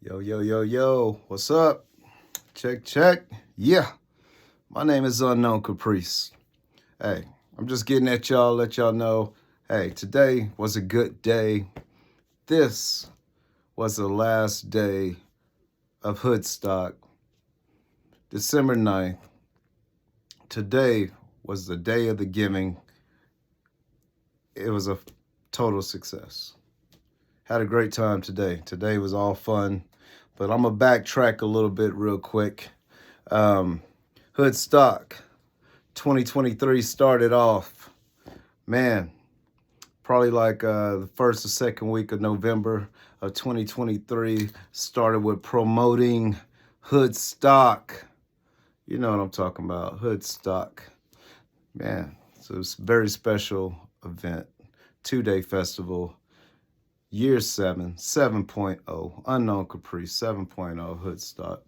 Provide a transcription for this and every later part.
Yo, yo, yo, yo, what's up? Check, check. Yeah, my name is Unknown Kapriest. Hey, I'm just getting at y'all, let y'all know, hey, today was a good day. This was the last day of Hoodstock, December 9th. Today was the day of the giving. It was a total success. Had a great time today. Today was all fun, but I'm going to backtrack a little bit real quick. Hoodstock 2023 started off, man, probably like the first or second week of November of 2023, started with promoting Hoodstock. You know what I'm talking about, Hoodstock. Man, so it's a very special event, 2-day festival, year 7.0, Unknown Caprice, 7.0 Hoodstock.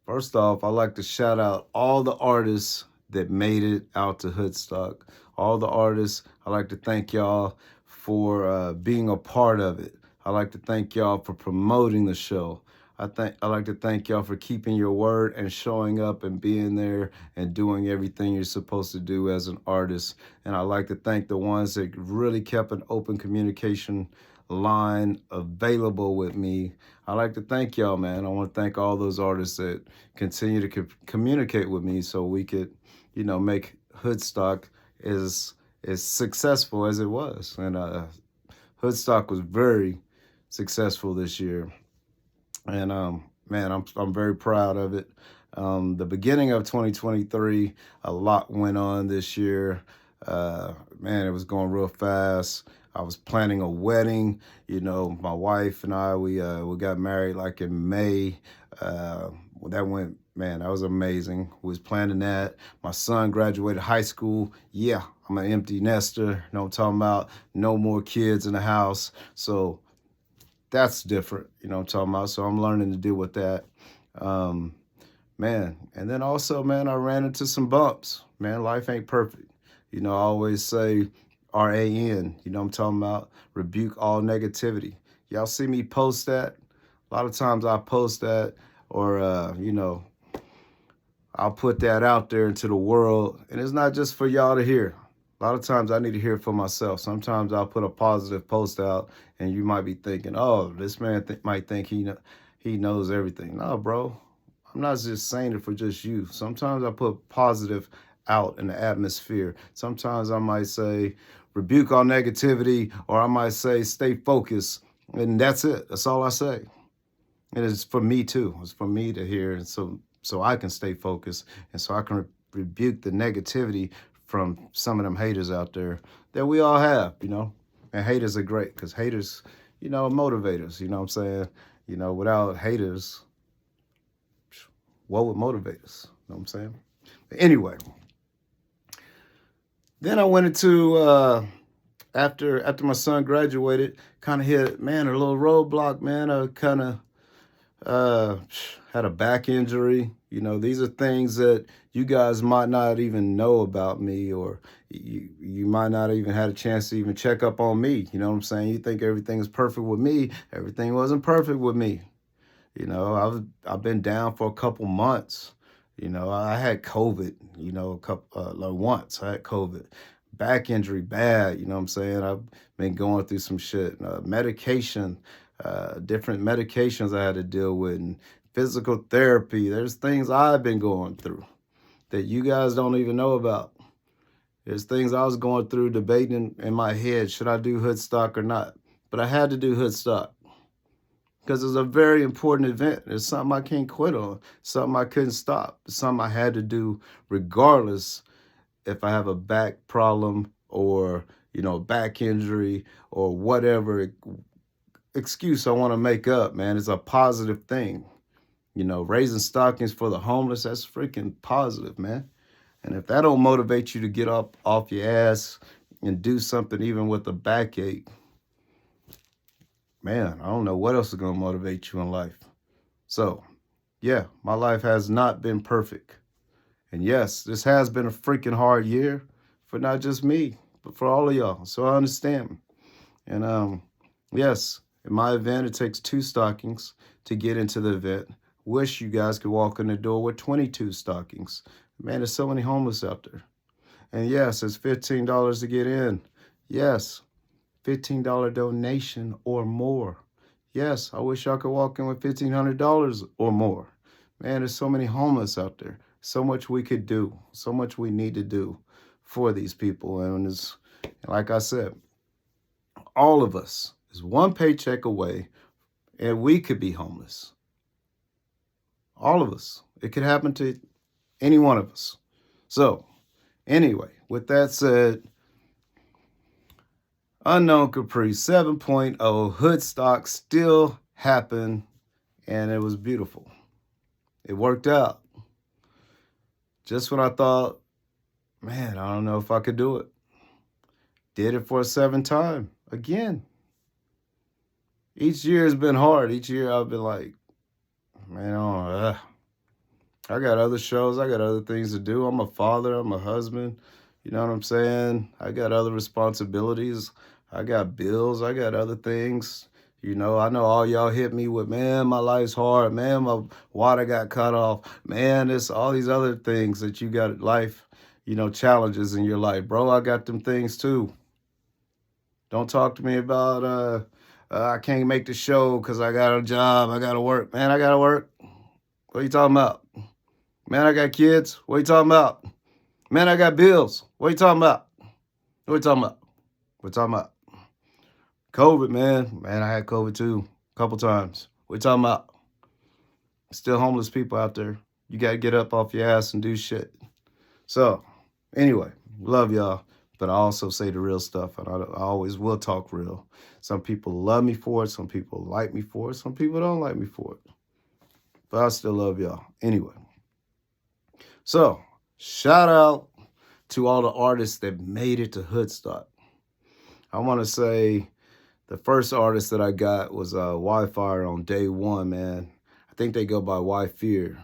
First off, I'd like to shout out all the artists that made it out to Hoodstock. All the artists, I'd like to thank y'all for being a part of it. I'd like to thank y'all for promoting the show. I'd like to thank y'all for keeping your word and showing up and being there and doing everything you're supposed to do as an artist. And I'd like to thank the ones that really kept an open communication line available with me. I'd like to thank y'all, man. I want to thank all those artists that continue to communicate with me so we could, make Hoodstock as successful as it was. And Hoodstock was very successful this year. And man, I'm very proud of it. The beginning of 2023, a lot went on this year. Man, it was going real fast. I was planning a wedding. My wife and I, we got married like in May. That went, man, that was amazing. We was planning that. My son graduated high school. Yeah, I'm an empty nester. You know what I'm talking about? No more kids in the house. So that's different, you know what I'm talking about? So I'm learning to deal with that. Man, and then also, man, I ran into some bumps. Man, life ain't perfect. I always say RAN, you know what I'm talking about? Rebuke all negativity. Y'all see me post that? A lot of times I post that or, I'll put that out there into the world. And it's not just for y'all to hear. A lot of times I need to hear it for myself. Sometimes I'll put a positive post out and you might be thinking, oh, this man might think he knows everything. No, bro, I'm not just saying it for just you. Sometimes I put positive out in the atmosphere. Sometimes I might say, rebuke all negativity, or I might say, stay focused. And that's it. That's all I say. And it's for me too. It's for me to hear. And so I can stay focused and so I can rebuke the negativity from some of them haters out there that we all have, and haters are great because haters, motivators, you know what I'm saying? Without haters, what would motivate us? You know what I'm saying? But anyway, then I went into, after my son graduated, kind of hit, man, a little roadblock, man. I kind of had a back injury. These are things that you guys might not even know about me, or you might not even had a chance to even check up on me. You know what I'm saying? You think everything is perfect with me. Everything wasn't perfect with me. I've been down for a couple months. I had COVID, once I had COVID. Back injury, bad, you know what I'm saying? I've been going through some shit. Medication, different medications I had to deal with, and physical therapy. There's things I've been going through that you guys don't even know about. There's things I was going through debating in my head, should I do Hoodstock or not? But I had to do Hoodstock because it's a very important event. It's something I can't quit on, something I couldn't stop, it's something I had to do regardless if I have a back problem or, back injury or whatever excuse I want to make up, man. It's a positive thing. Raising stockings for the homeless, that's freaking positive, man. And if that don't motivate you to get up off your ass and do something even with a backache, man, I don't know what else is going to motivate you in life. So, yeah, my life has not been perfect. And yes, this has been a freaking hard year for not just me, but for all of y'all. So I understand. And yes, In my event, it takes 2 stockings to get into the event. Wish you guys could walk in the door with 22 stockings. Man, there's so many homeless out there. And yes, it's $15 to get in. Yes, $15 donation or more. Yes, I wish y'all could walk in with $1,500 or more. Man, there's so many homeless out there. So much we could do. So much we need to do for these people. And it's, like I said, all of us is one paycheck away and we could be homeless. All of us. It could happen to any one of us. So, anyway, with that said, Unknown Kapriest 7.0 Hoodstock still happened, and it was beautiful. It worked out. Just when I thought, man, I don't know if I could do it. Did it for a 7th time again. Each year has been hard. Each year I've been like, man, I got other shows. I got other things to do. I'm a father. I'm a husband. You know what I'm saying? I got other responsibilities. I got bills. I got other things. You know, I know all y'all hit me with, man, my life's hard. Man, my water got cut off. Man, it's all these other things that you got life, you know, challenges in your life. Bro, I got them things too. Don't talk to me about, I can't make the show because I got a job. I got to work. Man, I got to work. What are you talking about? Man, I got kids. What are you talking about? Man, I got bills. What are you talking about? What are you talking about? What are you talking about? COVID, man. Man, I had COVID too. A couple times. What are you talking about? Still homeless people out there. You got to get up off your ass and do shit. So, anyway, love y'all. But I also say the real stuff, and I always will talk real. Some people love me for it. Some people like me for it. Some people don't like me for it. But I still love y'all. Anyway. So, shout out to all the artists that made it to Hoodstock. I want to say the first artist that I got was Wi-Fi on day one, man. I think they go by Wi-Fear.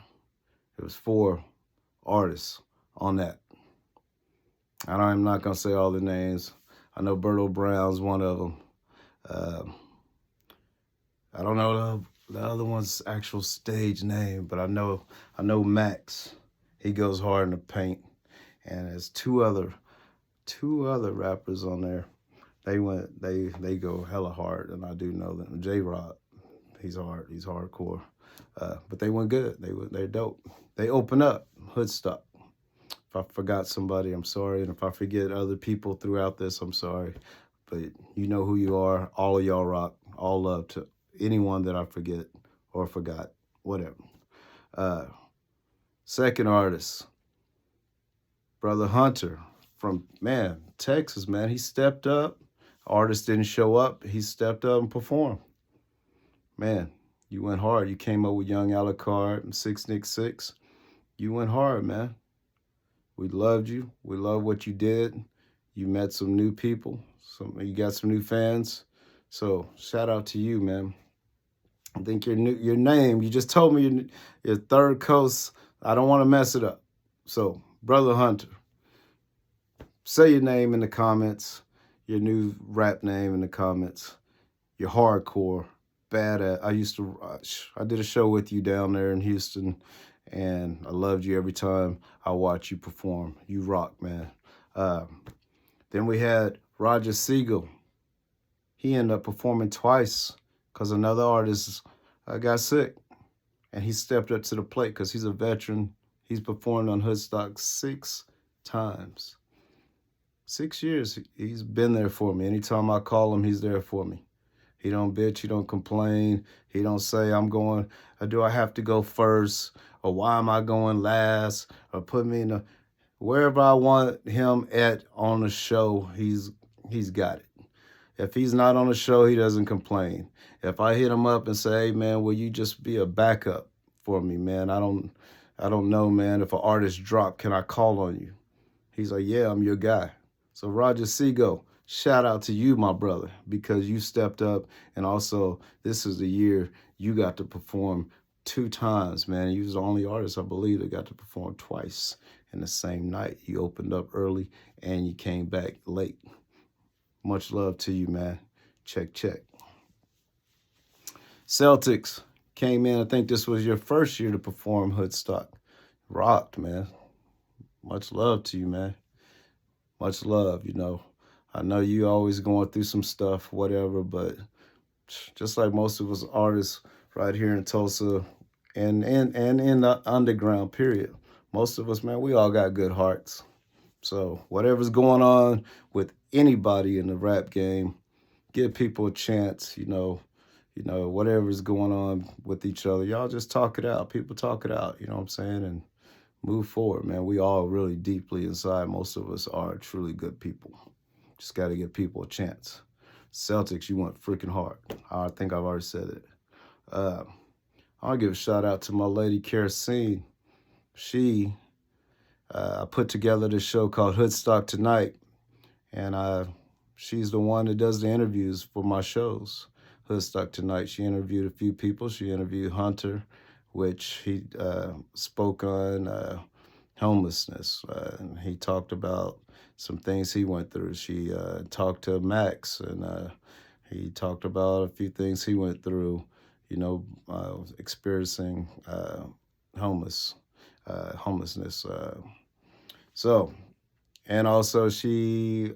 It was 4 artists on that. I'm not going to say all the names. I know Berto Brown's one of them. I don't know the other one's actual stage name, but I know Max. He goes hard in the paint. And there's two other rappers on there. They go hella hard, and I do know them. J-Rod, he's hard, he's hardcore. But they went good. They're dope. They open up Hoodstock. If I forgot somebody, I'm sorry. And if I forget other people throughout this, I'm sorry. But you know who you are. All of y'all rock. All love to anyone that I forget or forgot. Whatever. Second artist, Brother Hunter from, man, Texas, man. He stepped up. Artist didn't show up. He stepped up and performed. Man, you went hard. You came up with Young Alucard and 6 Nick 6. You went hard, man. We loved you. We love what you did. You met some new people. You got some new fans. So shout out to you, man. I think your name, you just told me your Third Coast. I don't want to mess it up. So, Brother Hunter, say your name in the comments, your new rap name in the comments, your hardcore, badass. I did a show with you down there in Houston, and I loved you every time I watch you perform. You rock, man. Then we had Roger Siegel. He ended up performing twice because another artist got sick. And he stepped up to the plate because he's a veteran. He's performed on Hoodstock 6 times. 6 years, he's been there for me. Anytime I call him, he's there for me. He don't bitch, he don't complain. He don't say, do I have to go first? Or why am I going last? Or put me in wherever I want him at on the show, he's got it. If he's not on the show, he doesn't complain. If I hit him up and say, hey, man, will you just be a backup for me, man? I don't know, man. If an artist drop, can I call on you? He's like, yeah, I'm your guy. So Roger Siegel, shout out to you, my brother, because you stepped up. And also, this is the year you got to perform 2 times, man. You was the only artist, I believe, that got to perform twice in the same night. You opened up early and you came back late. Much love to you, man. Check, check. Celtics came in. I think this was your first year to perform Hoodstock. Rocked, man. Much love to you, man. Much love, you know. I know you always going through some stuff, whatever, but just like most of us artists right here in Tulsa and in the underground, period. Most of us, man, we all got good hearts. So whatever's going on with anybody in the rap game, give people a chance, whatever's going on with each other. Y'all just talk it out. People talk it out, you know what I'm saying? And move forward, man. We all really deeply inside, most of us are truly good people. Just got to give people a chance. Celtics, you went freaking hard. I think I've already said it. I'll give a shout out to my lady, Kapriest. She put together this show called Hoodstock Tonight, and she's the one that does the interviews for my shows. Hoodstock Tonight, she interviewed a few people. She interviewed Hunter, which he spoke on homelessness, and he talked about some things he went through. She talked to Max, and he talked about a few things he went through, experiencing homelessness. And also she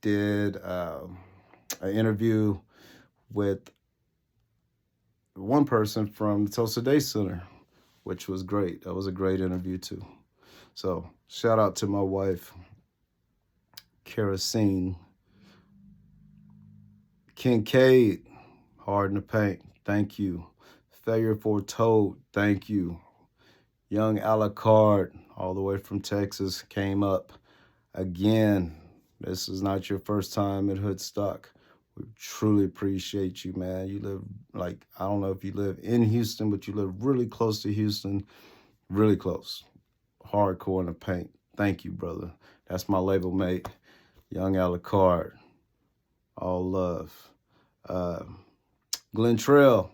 did an interview with one person from the Tulsa Day Center, which was great. That was a great interview too. So shout out to my wife, Kerosene. Kincaid, Hard in the Paint, thank you. Failure Foretold, thank you. Young Alucard, all the way from Texas, came up again. This is not your first time at Hoodstock. We truly appreciate you, man. You live, I don't know if you live in Houston, but you live really close to Houston, really close. Hardcore in the Paint. Thank you, brother. That's my label mate, Young Alucard. All love. Glenn Trail,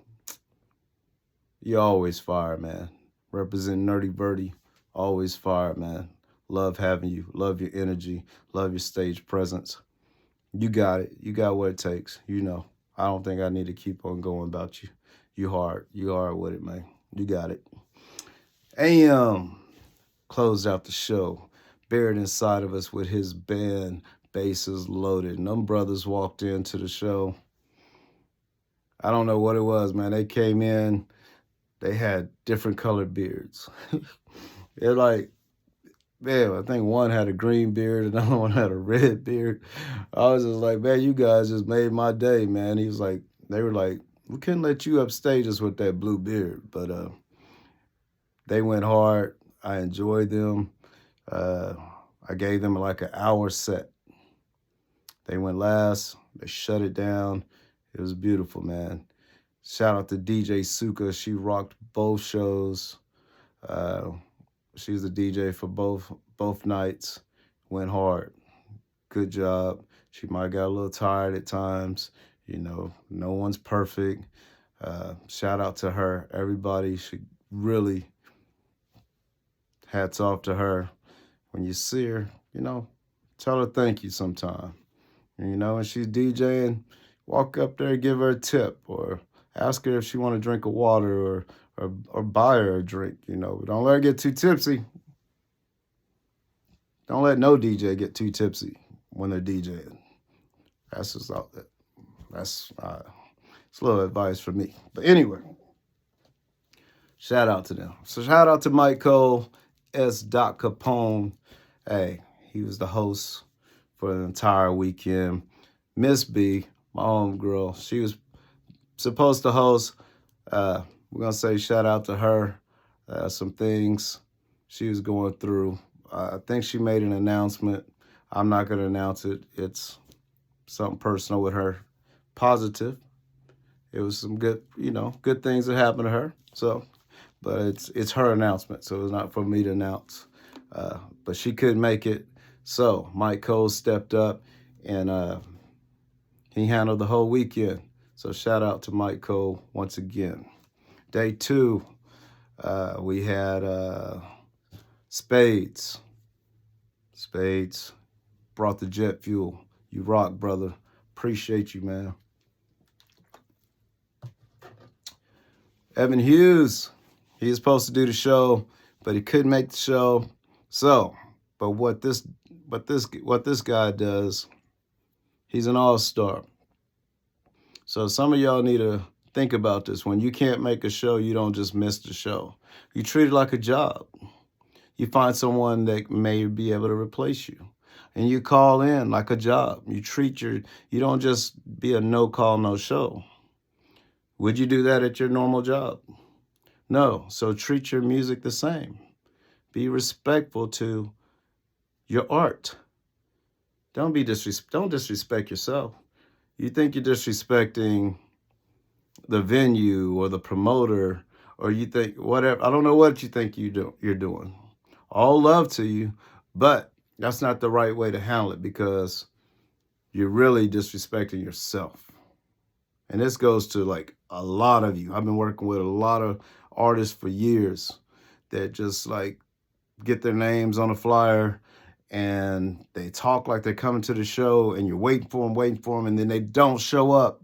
you always fire, man. Represent Nerdy Birdie, always fire, man. Love having you. Love your energy. Love your stage presence. You got it. You got what it takes. You know. I don't think I need to keep on going about you. You hard. You hard with it, man. You got it. AM closed out the show. Buried inside of us with his band, Bases Loaded. And them brothers walked into the show. I don't know what it was, man. They came in. They had different colored beards. They're like, man, I think one had a green beard, another one had a red beard. I was just like, man, you guys just made my day, man. They were like, we couldn't let you upstage us with that blue beard. But they went hard. I enjoyed them. I gave them like an hour set. They went last. They shut it down. It was beautiful, man. Shout out to DJ Suka. She rocked both shows. She's the DJ for both nights. Went hard. Good job. She might have got a little tired at times. No one's perfect. Shout out to her. Everybody should really, hats off to her. When you see her, tell her thank you sometime. And she's DJing, walk up there, give her a tip, or ask her if she want to drink a water, or buy her a drink. Don't let her get too tipsy. Don't let no DJ get too tipsy when they're DJing. That's just all that. It's a little advice for me. But anyway, shout out to them. So shout out to Mike Cole, S. Capone. Hey, he was the host for the entire weekend. Miss B, my homegirl, she was supposed to host. We're going to say shout out to her. Some things she was going through. I think she made an announcement. I'm not going to announce it. It's something personal with her. Positive. It was some good things that happened to her. So, but it's her announcement, so it's not for me to announce. But she couldn't make it. So Mike Cole stepped up, and he handled the whole weekend. So shout out to Mike Cole once again. Day 2, we had Spades. Spades brought the jet fuel. You rock, brother. Appreciate you, man. Evan Hughes, he was supposed to do the show, but he couldn't make the show. So, but what this guy does, he's an all-star. So some of y'all need to think about this. When you can't make a show, you don't just miss the show. You treat it like a job. You find someone that may be able to replace you. And you call in like a job. You don't just be a no call, no show. Would you do that at your normal job? No. So treat your music the same. Be respectful to your art. Don't disrespect yourself. You think you're disrespecting the venue or the promoter, or you think whatever. I don't know what you think you're doing. All love to you, but that's not the right way to handle it, because you're really disrespecting yourself. And this goes to like a lot of you. I've been working with a lot of artists for years that just like get their names on a flyer and they talk like they're coming to the show, and you're waiting for them, and then they don't show up.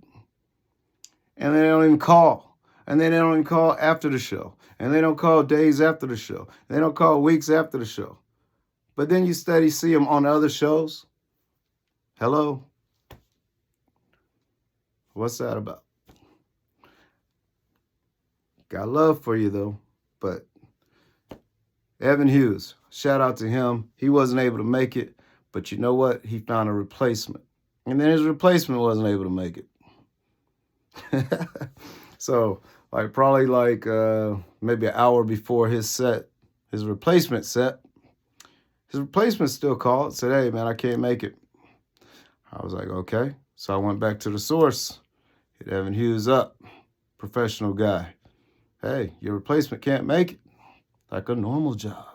And they don't even call. And then they don't even call after the show. And they don't call days after the show. They don't call weeks after the show. But then you steady see them on other shows. Hello? What's that about? Got love for you, though. But Evan Hughes, shout out to him. He wasn't able to make it. But you know what? He found a replacement. And then his replacement wasn't able to make it. So probably maybe an hour before his replacement set, his replacement still called, said, "Hey man, I can't make it." I was like, okay. So I went back to the source, hit Evan Hughes up, professional guy. Hey, your replacement can't make it, like a normal job.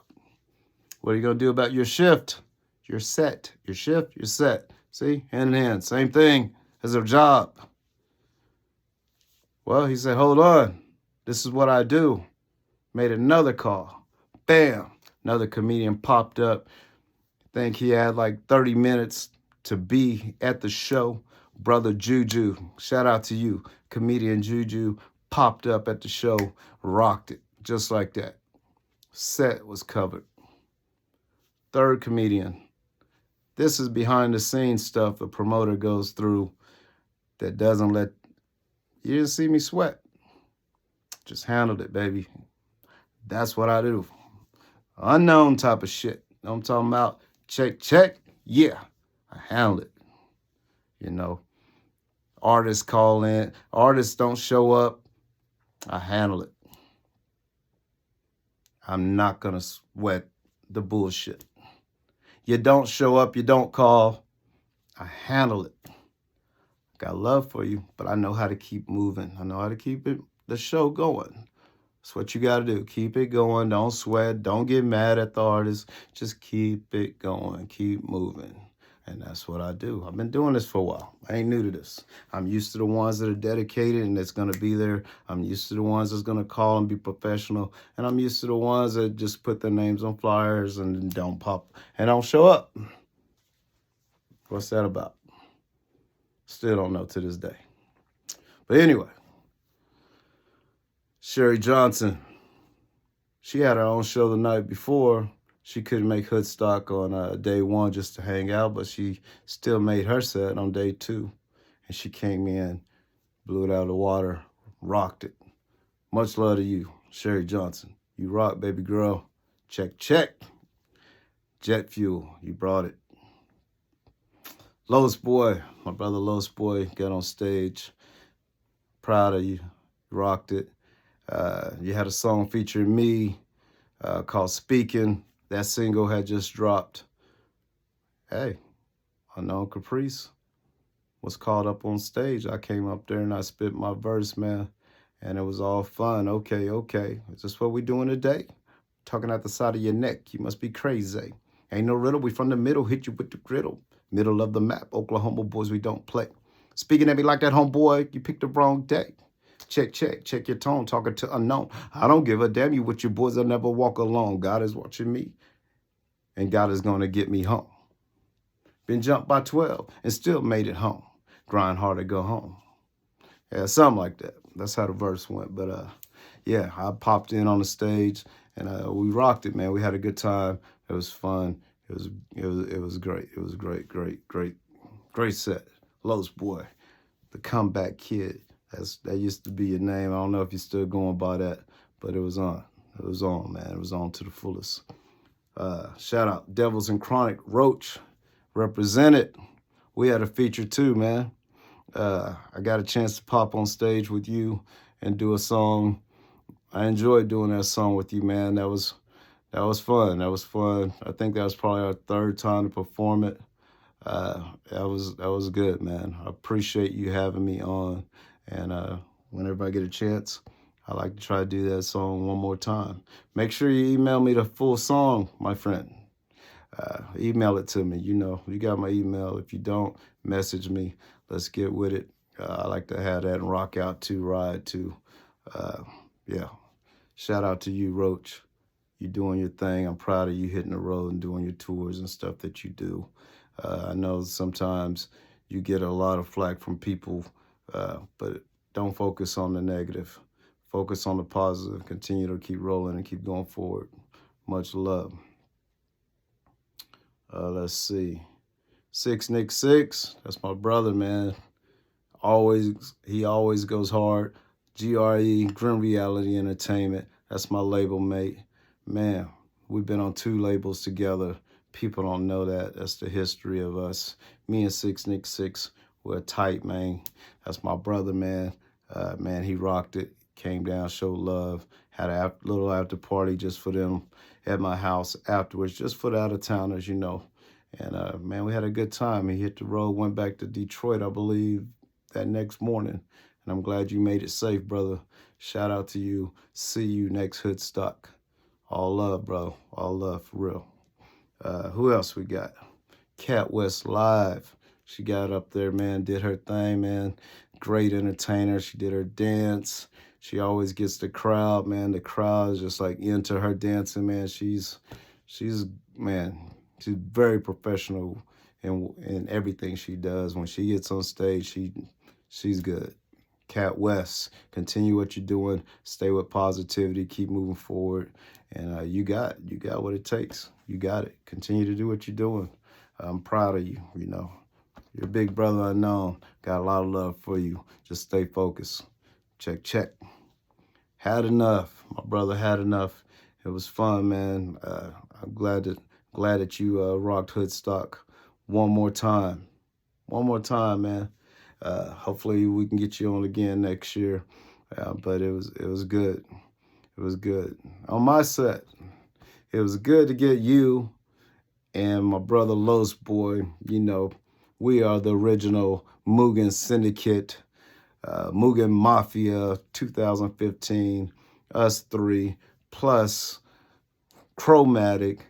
What are you gonna do about your shift? Your set, your shift, your set. See, hand in hand, same thing as a job. Well, he said, hold on. This is what I do. Made another call. Bam. Another comedian popped up. I think he had like 30 minutes to be at the show. Brother Juju. Shout out to you. Comedian Juju popped up at the show. Rocked it. Just like that. Set was covered. Third comedian. This is behind the scenes stuff the promoter goes through that doesn't let. You didn't see me sweat. Just handled it, baby. That's what I do. Unknown type of shit. Know what I'm talking about? Check. Yeah, I handle it. You know, artists call in. Artists don't show up. I handle it. I'm not going to sweat the bullshit. You don't show up. You don't call. I handle it. Got love for you, but I know how to keep moving. I know how to keep the show going. That's what you got to do. Keep it going. Don't sweat. Don't get mad at the artist. Just keep it going. Keep moving. And that's what I do. I've been doing this for a while. I ain't new to this. I'm used to the ones that are dedicated and that's going to be there. I'm used to the ones that's going to call and be professional. And I'm used to the ones that just put their names on flyers and don't pop and don't show up. What's that about? Still don't know to this day. But anyway, Sherry Johnson, she had her own show the night before. She couldn't make Hoodstock on day one just to hang out, but she still made her set on day two. And she came in, blew it out of the water, rocked it. Much love to you, Sherry Johnson. You rock, baby girl. Check. Jet Fuel, you brought it. Lowe's Boy, my brother Lowe's Boy, got on stage. Proud of you. Rocked it. You had a song featuring me called Speaking. That single had just dropped. Hey, unknown Kapriest was called up on stage. I came up there and I spit my verse, man, and it was all fun. Okay. Is this what we doing today? Talking out the side of your neck. You must be crazy. Ain't no riddle. We from the middle. Hit you with the griddle. Middle of the map. Oklahoma boys, we don't play. Speaking at me like that, homeboy, you picked the wrong day. Check your tone, talking to unknown. I don't give a damn you with your boys. I'll never walk alone. God is watching me, and God is going to get me home. Been jumped by 12 and still made it home. Grind hard to go home. Yeah, something like that. That's how the verse went. But yeah, I popped in on the stage and we rocked it, man. We had a good time. It was fun. It was great. It was great set. Los Boy, the comeback kid. That used to be your name. I don't know if you're still going by that, but it was on. It was on, man. It was on to the fullest. Shout out Devils and Chronic Roach represented. We had a feature too, man. I got a chance to pop on stage with you and do a song. I enjoyed doing that song with you, man. That was fun. That was fun. I think that was probably our third time to perform it. That was good, man. I appreciate you having me on. And whenever I get a chance, I like to try to do that song one more time. Make sure you email me the full song, my friend. Email it to me. You know, you got my email. If you don't, message me. Let's get with it. I like to have that and rock out to, ride to. Yeah. Shout out to you, Roach. You doing your thing. I'm proud of you hitting the road and doing your tours and stuff that you do. I know sometimes you get a lot of flack from people, but don't focus on the negative. Focus on the positive. Continue to keep rolling and keep going forward. Much love. Let's see. 6Nick6, that's my brother, man. He always goes hard. GRE, Grim Reality Entertainment. That's my label mate. Man, we've been on 2 labels together. People don't know that. That's the history of us. Me and 6Nick6, we're tight, man. That's my brother, man. Man, he rocked it. Came down, showed love. Had a little after party just for them at my house afterwards, just for the out-of-towners, you know. And, man, we had a good time. He hit the road, went back to Detroit, I believe, that next morning. And I'm glad you made it safe, brother. Shout out to you. See you next Hoodstock. All love, bro. All love, for real. Who else we got? Cat West Live. She got up there, man, did her thing, man. Great entertainer. She did her dance. She always gets the crowd, man. The crowd is just like into her dancing, man. She's man, she's very professional in everything she does. When she gets on stage, she's good. Cat West, continue what you're doing. Stay with positivity. Keep moving forward. And you got what it takes. You got it. Continue to do what you're doing. I'm proud of you, you know. Your big brother unknown. Got a lot of love for you. Just stay focused. Check, check. Had enough. My brother had enough. It was fun, man. I'm glad that you rocked Hoodstock one more time. One more time, man. Hopefully we can get you on again next year. But it was good. It was good. On my set, it was good to get you and my brother Los Boy. You know, we are the original Mugen Syndicate, Mugen Mafia 2015, us 3, plus Chromatic,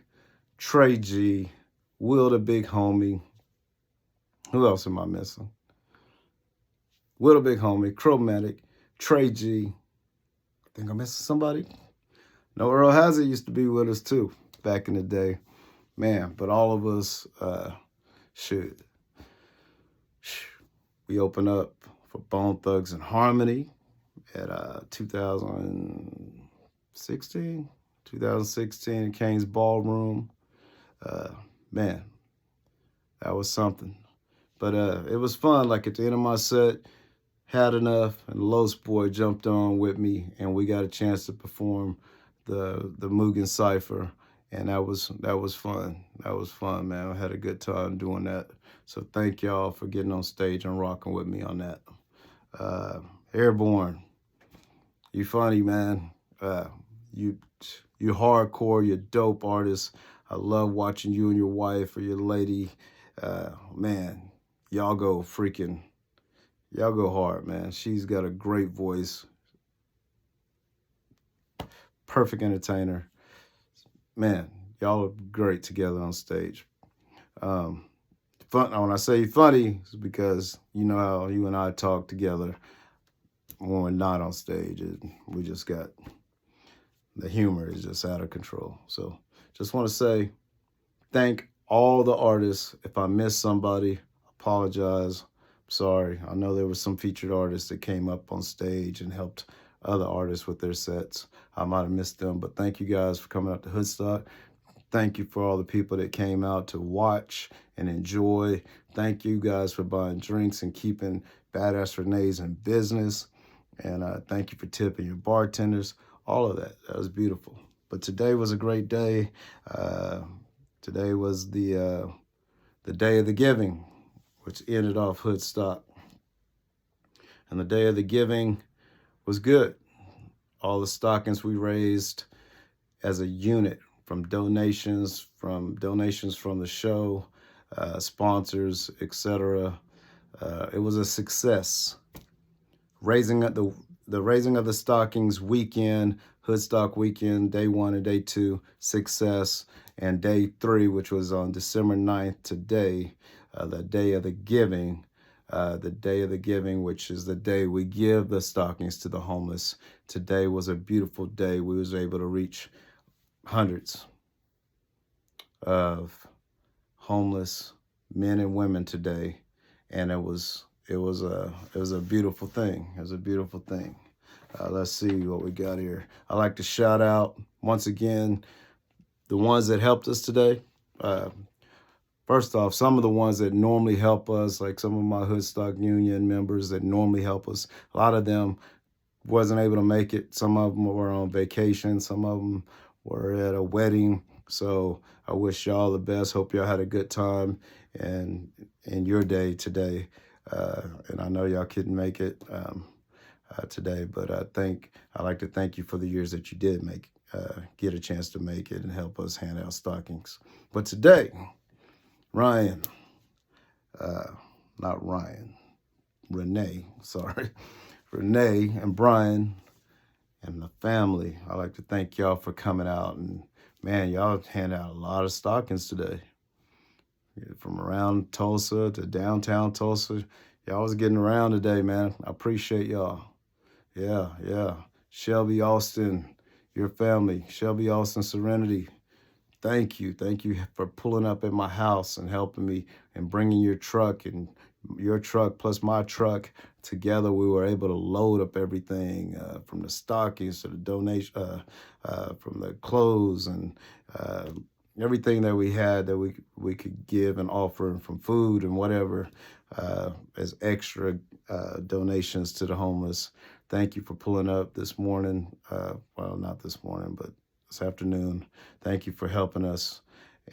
Trey G, Will the Big Homie. Who else am I missing? Will the Big Homie, Chromatic, Trey G. I think I'm missing somebody. No, Earl Hazard used to be with us too back in the day. Man, but all of us, we opened up for Bone Thugs and Harmony at 2016 in Kane's Ballroom. Man, that was something. But it was fun. Like at the end of my set, had enough, and Los Boy jumped on with me, and we got a chance to perform the Mugen Cypher, and that was fun. That was fun, man. I had a good time doing that. So thank y'all for getting on stage and rocking with me on that. Airborne, you funny, man. You hardcore, you're dope artist. I love watching you and your wife or your lady. Man, y'all go hard, man. She's got a great voice. Perfect entertainer. Man, y'all are great together on stage. Fun. When I say funny, it's because you know how you and I talk together when we're not on stage. We just got, the humor is just out of control. So just want to say thank all the artists. If I missed somebody, apologize. Sorry. I know there were some featured artists that came up on stage and helped other artists with their sets. I might have missed them, but thank you guys for coming out to Hoodstock. Thank you for all the people that came out to watch and enjoy. Thank you guys for buying drinks and keeping Badass Renee's in business. And thank you for tipping your bartenders. All of that. That was beautiful. But today was a great day. Today was the day of the giving, which ended off Hoodstock. And the day of the giving was good. All the stockings we raised as a unit, from donations from the show, sponsors, etc. It was a success. Raising up the raising of the stockings weekend, Hoodstock weekend, day 1 and day 2, success. And day 3, which was on December 9th, today, the day of the giving, which is the day we give the stockings to the homeless. Today was a beautiful day. We was able to reach hundreds of homeless men and women today, and it was a beautiful thing. It was a beautiful thing. Let's see what we got here. I like to shout out once again the ones that helped us today. First off, some of the ones that normally help us, like some of my Hoodstock Union members that normally help us, a lot of them wasn't able to make it. Some of them were on vacation. Some of them were at a wedding. So I wish y'all the best. Hope y'all had a good time and in your day today. And I know y'all couldn't make it today, but I like to thank you for the years that you did get a chance to make it and help us hand out stockings. But today, Renee, Renee and Brian and the family, I'd like to thank y'all for coming out. And man, y'all handed out a lot of stockings today. From around Tulsa to downtown Tulsa. Y'all was getting around today, man. I appreciate y'all. Yeah. Shelby Austin, your family. Shelby Austin Serenity. Thank you for pulling up at my house and helping me and bringing your truck plus my truck together. We were able to load up everything from the stockings to the donation, from the clothes and everything that we had that we could give and offer, from food and whatever as extra donations to the homeless. Thank you for pulling up this morning. Well, not this morning, but this afternoon. Thank you for helping us.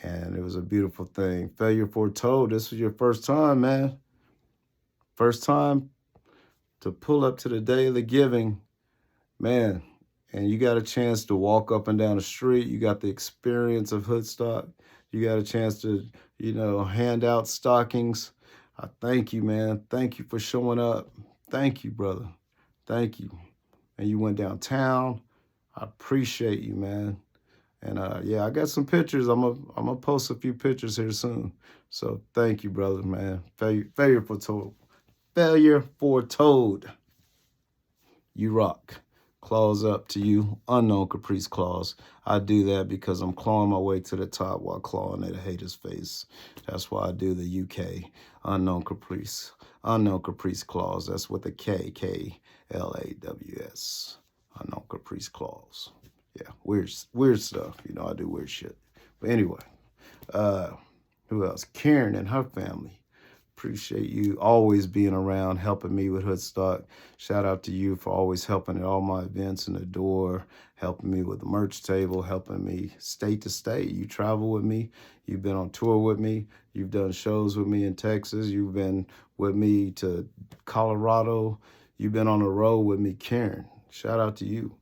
And it was a beautiful thing. Failure foretold. This was your first time, man. First time to pull up to the day of the giving, man. And you got a chance to walk up and down the street. You got the experience of Hoodstock. You got a chance to, hand out stockings. I thank you, man. Thank you for showing up. Thank you, brother. Thank you. And you went downtown. I appreciate you, man. And yeah, I got some pictures. I'm gonna post a few pictures here soon. So thank you, brother, man. Failure foretold. Failure foretold. You rock. Claws up to you. Unknown Kapriest claws. I do that because I'm clawing my way to the top while clawing at a hater's face. That's why I do the UK. Unknown Kapriest. Unknown Kapriest claws. That's with a K. K-L-A-W-S. Unknown Kapriest claws. Yeah, weird stuff. I do weird shit. But anyway, who else? Karen and her family. Appreciate you always being around, helping me with Hoodstock. Shout out to you for always helping at all my events in the door, helping me with the merch table, helping me state to state. You travel with me. You've been on tour with me. You've done shows with me in Texas. You've been with me to Colorado. You've been on the road with me, Karen. Shout out to you.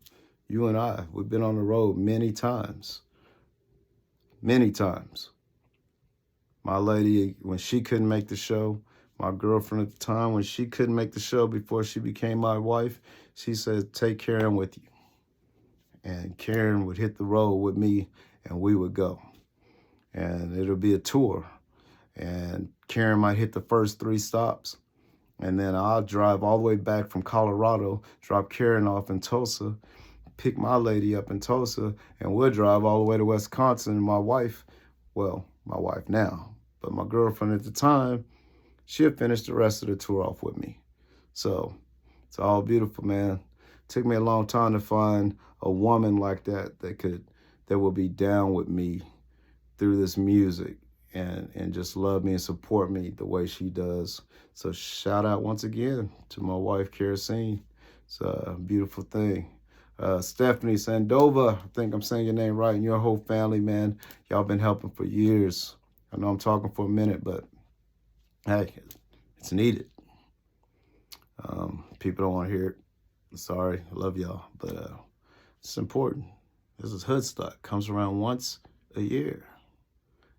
You and I, we've been on the road many times. Many times. My lady, when she couldn't make the show, my girlfriend at the time, when she couldn't make the show before she became my wife, she said, take Karen with you. And Karen would hit the road with me and we would go. And it'll be a tour. And Karen might hit the first 3 stops. And then I'll drive all the way back from Colorado, drop Karen off in Tulsa, pick my lady up in Tulsa, and we'll drive all the way to Wisconsin. And my wife now, but my girlfriend at the time, she'll finish the rest of the tour off with me. So it's all beautiful, man. Took me a long time to find a woman like that will be down with me through this music and just love me and support me the way she does. So shout out once again to my wife, Kerosene. It's a beautiful thing. Stephanie Sandova, I think I'm saying your name right, and your whole family, man. Y'all been helping for years. I know I'm talking for a minute, but hey, it's needed. People don't want to hear it. Sorry, I love y'all, but it's important. This is Hoodstock. Comes around once a year,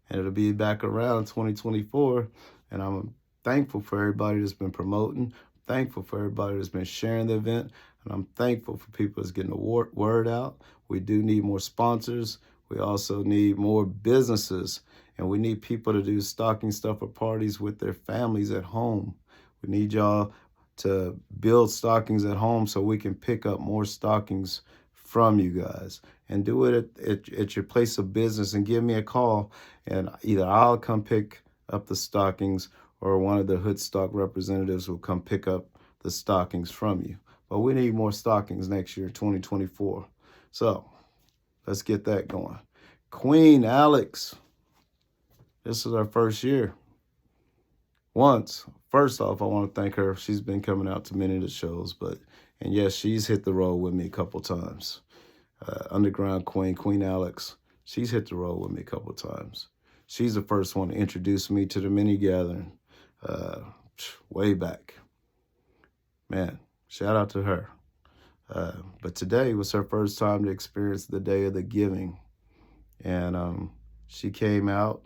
and it'll be back around 2024. And I'm thankful for everybody that's been promoting. Thankful for everybody that's been sharing the event, and I'm thankful for people that's getting the word out. We do need more sponsors. We also need more businesses, and we need people to do stocking stuffer parties with their families at home. We need y'all to build stockings at home so we can pick up more stockings from you guys, and do it at your place of business, and give me a call, and either I'll come pick up the stockings or one of the Hoodstock representatives will come pick up the stockings from you. But we need more stockings next year, 2024. So let's get that going. Queen Alex, this is our first year. First off, I want to thank her. She's been coming out to many of the shows, and yes, she's hit the road with me a couple times. Underground Queen Alex, she's hit the road with me a couple times. She's the first one to introduce me to the mini gathering way back. Man, shout out to her. But today was her first time to experience the Day of the Giving. And she came out,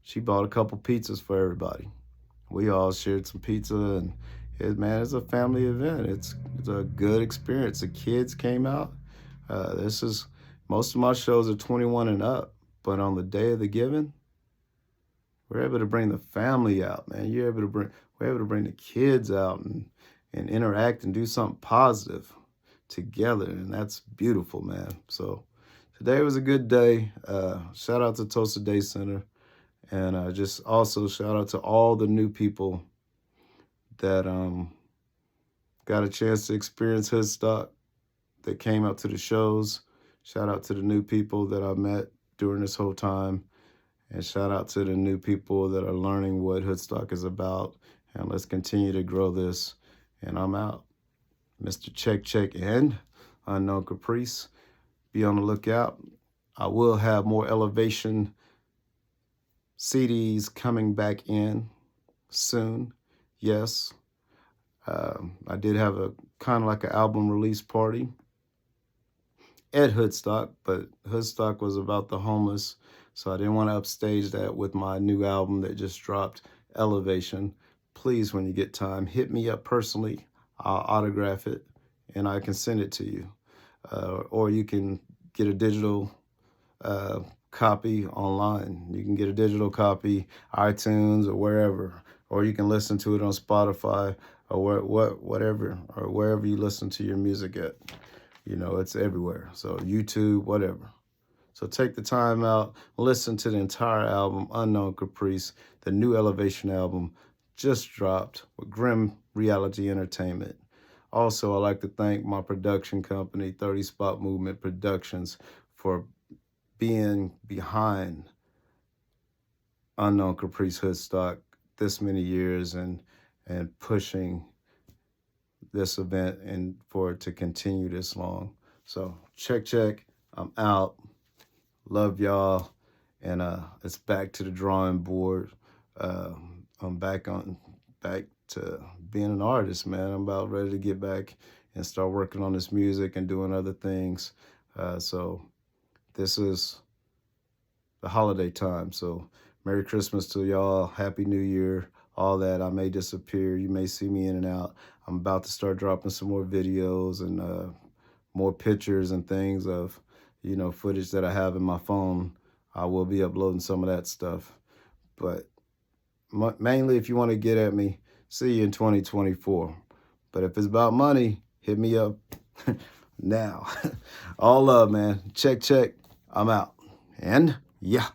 she bought a couple pizzas for everybody. We all shared some pizza, and it's a family event. It's a good experience. The kids came out. Most of my shows are 21 and up, but on the Day of the Giving, we're able to bring the family out, man. We're able to bring the kids out and interact and do something positive together, and that's beautiful, man. So today was a good day. Shout out to Tulsa Day Center, and just also shout out to all the new people that got a chance to experience Hoodstock, that came out to the shows. Shout out to the new people that I met during this whole time. And shout out to the new people that are learning what Hoodstock is about. And let's continue to grow this. And I'm out. Mr. Check and Unknown Kapriest. Be on the lookout. I will have more Elevation CDs coming back in soon. Yes. I did have a kind of like an album release party at Hoodstock, but Hoodstock was about the homeless, so I didn't want to upstage that with my new album that just dropped, Elevation. Please, when you get time, hit me up personally. I'll autograph it, and I can send it to you. Or you can get a digital copy online. You can get a digital copy, iTunes or wherever, or you can listen to it on Spotify or whatever, or wherever you listen to your music at. You know, it's everywhere. So YouTube, whatever. So take the time out, listen to the entire album, Unknown Kapriest. The new Elevation album just dropped with Grim Reality Entertainment. Also, I'd like to thank my production company, 30 Spot Movement Productions, for being behind Unknown Kapriest Hoodstock this many years and pushing this event and for it to continue this long. So check. I'm out. Love y'all. And it's back to the drawing board. I'm back to being an artist, man. I'm about ready to get back and start working on this music and doing other things. So this is the holiday time. So Merry Christmas to y'all. Happy New Year. All that. I may disappear. You may see me in and out. I'm about to start dropping some more videos and more pictures and things of, footage that I have in my phone. I will be uploading some of that stuff. But mainly, if you want to get at me, see you in 2024. But if it's about money, hit me up now. All love, man. Check. I'm out. And yeah.